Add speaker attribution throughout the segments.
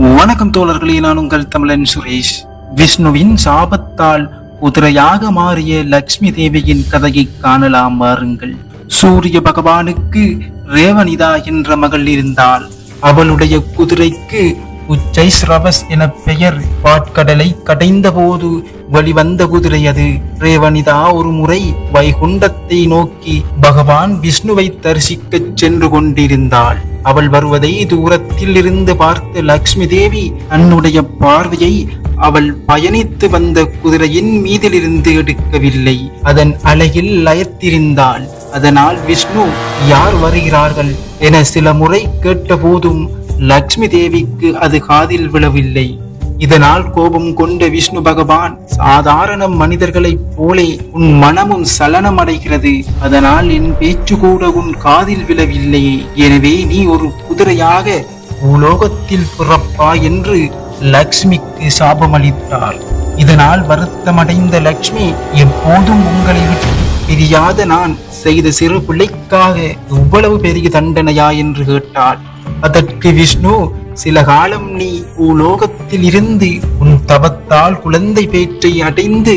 Speaker 1: வணக்கம் தோழர்களே, நான் உங்கள் தமிழன் சுரேஷ். விஷ்ணுவின் சாபத்தால் குதிரையாக மாறிய லக்ஷ்மி தேவியின் கதையை காணலாம் வாருங்கள். சூரிய பகவானுக்கு ரேவனிதா என்ற மகள் இருந்தால் அவளுடைய குதிரைக்கு உச்சை ஸ்ரவஸ் என பெயர். பாட்கடலை கடைந்த போது வெளிவந்த குதிரை அது. ரேவனிதா ஒரு முறை வைகுண்டத்தை நோக்கி பகவான் விஷ்ணுவை தரிசிக்க சென்று கொண்டிருந்தாள். அவள் வருவதை தூரத்தில் இருந்து பார்த்த லக்ஷ்மி தேவி தன்னுடைய பார்வையை அவள் பயணித்து வந்த குதிரையின் மீதிலிருந்து எடுக்கவில்லை. அதன் அலையில் லயத்திருந்தாள். அதனால் விஷ்ணு யார் வருகிறார்கள் என சில முறை கேட்ட போதும் லக்ஷ்மி தேவிக்கு அது காதில் விழவில்லை. இதனால் கோபம் கொண்ட விஷ்ணு பகவான், சாதாரண மனிதர்களைப் போலே உன் மனமும் சலனம் அடைகிறது, அதனால் என் பேச்சு கூட உன் காதில் விழவில்லையே, எனவே நீ ஒரு குதிரையாக பூலோகத்தில் பிறப்பா என்று லக்ஷ்மிக்கு சாபமளித்தார். இதனால் வருத்தமடைந்த லக்ஷ்மி, எப்போதும் உங்களை விட்டு பிரியாத நான் செய்த சிறு பிள்ளைக்காக இவ்வளவு பெரிய தண்டனையா என்று கேட்டாள். அதற்கு விஷ்ணு, சில காலம் நீ பூலோகத்தில் இருந்து உன் தவத்தால் குழந்தை பேற்றை அடைந்து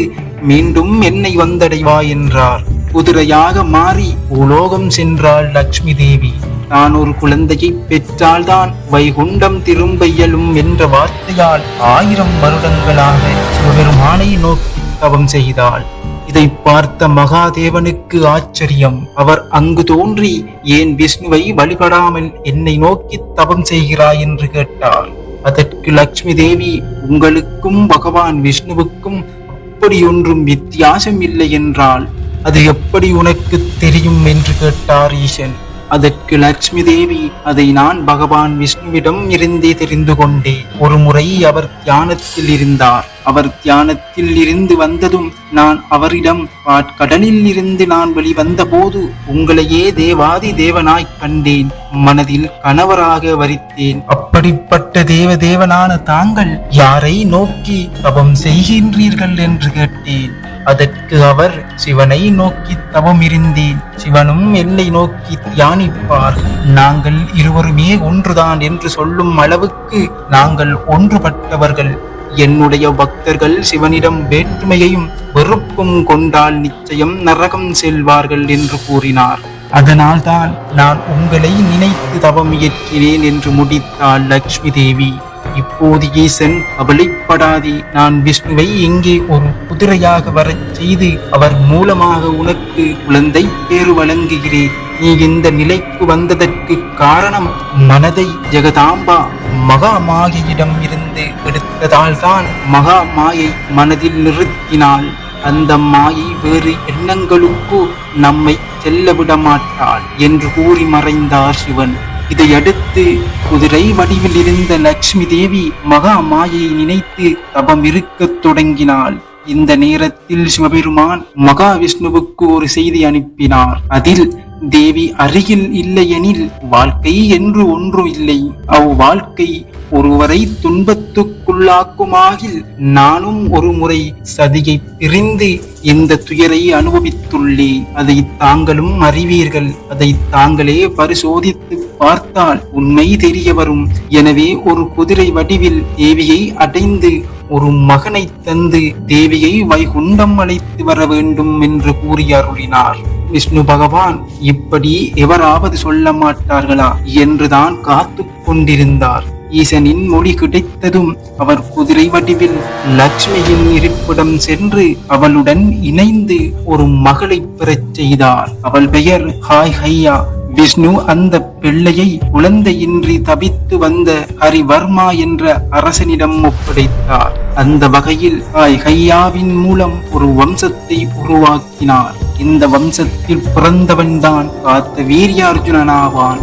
Speaker 1: மீண்டும் என்னை வந்தடைவா என்றார். குதிரையாக மாறி பூலோகம் சென்றாள் லக்ஷ்மி தேவி. நான் ஒரு குழந்தையை பெற்றால்தான் வைகுண்டம் திரும்ப இயலும் என்ற வார்த்தையால் 1000 வருடங்களாக சிவபெருமானை நோக்கி தவம் செய்தாள். இதை பார்த்த மகாதேவனுக்கு ஆச்சரியம். அவர் அங்கு தோன்றி, ஏன் விஷ்ணுவை வழிபடாமல் என்னை நோக்கி தவம் செய்கிறாய் என்று கேட்டார். அதற்கு லக்ஷ்மி தேவி, உங்களுக்கும் பகவான் விஷ்ணுவுக்கும் அப்படியொன்றும் வித்தியாசம் இல்லை என்றால் அது எப்படி உனக்கு தெரியும் என்று கேட்டார் ஈசன். அதற்கு லக்ஷ்மி தேவி, அதை நான் பகவான் விஷ்ணுவிடம் இருந்தே தெரிந்து கொண்டேன். ஒரு முறை அவர் தியானத்தில் இருந்தார். அவர் தியானத்தில் இருந்து வந்ததும் நான் அவரிடம், கடலில் இருந்து நான் வெளிவந்த போது உங்களையே தேவாதி தேவனாய் கண்டேன், மனதில் கணவராக வரித்தேன். அப்படிப்பட்ட தேவனான தாங்கள் யாரை நோக்கி தவம் செய்கின்றீர்கள் என்று கேட்டேன். அதற்கு அவர், சிவனை நோக்கி தவம் இருந்தேன், சிவனும் என்னை நோக்கி தியானிப்பார், நாங்கள் இருவருமே ஒன்றுதான் என்று சொல்லும் அளவுக்கு நாங்கள் ஒன்றுபட்டவர்கள். என்னுடைய பக்தர்கள் சிவனிடம் வேற்றுமையையும் வெறுப்பும் கொண்டால் நிச்சயம் நரகம் செல்வார்கள் என்று கூறினார். அதனால்தான் நான் உங்களை நினைத்து தவம் இயற்றினேன் என்று முடித்தாள் லக்ஷ்மி தேவி. இப்போது ஈசன், கவலைப்படாதே, நான் விஷ்ணுவை இங்கே ஒரு குதிரையாக வரச் செய்து அவர் மூலமாக உனக்கு குழந்தை பேறு வழங்குகிறேன். நீ இந்த நிலைக்கு வந்ததற்கு காரணம் மனதை ஜெகதாம்பா மகா மாயையிடம் இருந்து எடுத்ததால் தான். மகா மாயை மனதில் நிறுத்தினாள். அந்த மாயை வேறு எண்ணங்களுக்கு நம்மை செல்ல விட மாட்டாள் என்று கூறி மறைந்தார் சிவன். இதையடுத்து குதிரை வடிவில் இருந்த லக்ஷ்மி தேவி மகா மாயை நினைத்து தபம் இருக்கத் தொடங்கினாள். இந்த நேரத்தில் சிவபெருமான் மகாவிஷ்ணுவுக்கு ஒரு செய்தி அனுப்பினார். அதில், தேவி அருகில் இல்லையெனில் வாழ்க்கை என்று ஒன்று இல்லை. அவ்வாழ்க்கை ஒருவரை துன்பத்துக்குள்ளாக்குமாகில் நானும் ஒரு முறை சதியை பிரிந்து இந்த துயரை அனுபவித்துள்ளேன். அதை தாங்களும் அறிவீர்கள். அதை தாங்களே பரிசோதித்து பார்த்தால் உண்மை தெரிய வரும். எனவே ஒரு குதிரை வடிவில் தேவியை அடைந்து ஒரு மகனை தந்து தேவியை வைகுண்டம் அழைத்து வர வேண்டும் என்று கூறி அருளினார். விஷ்ணு பகவான், இப்படி எவராவது சொல்ல மாட்டார்களா என்றுதான் காத்து கொண்டிருந்தார். ஈசனின் மொழி கிடைத்ததும் அவர் குதிரை வடிவில் லட்சுமியின் இருப்பிடம் சென்று அவளுடன் இணைந்து ஒரு மகளை பெறச் செய்தார். அவள் பெயர் ஹையா. விஷ்ணு அந்த பிள்ளையை குழந்தையின்றி தவித்து வந்த ஹரிவர்மா என்ற அரசனிடம் ஒப்படைத்தார். அந்த வகையில் ஹையாவின் மூலம் ஒரு வம்சத்தை உருவாக்கினார். இந்த வம்சத்தில் பிறந்தவன்தான் காத்த வீரியார்ஜுனனாவான்.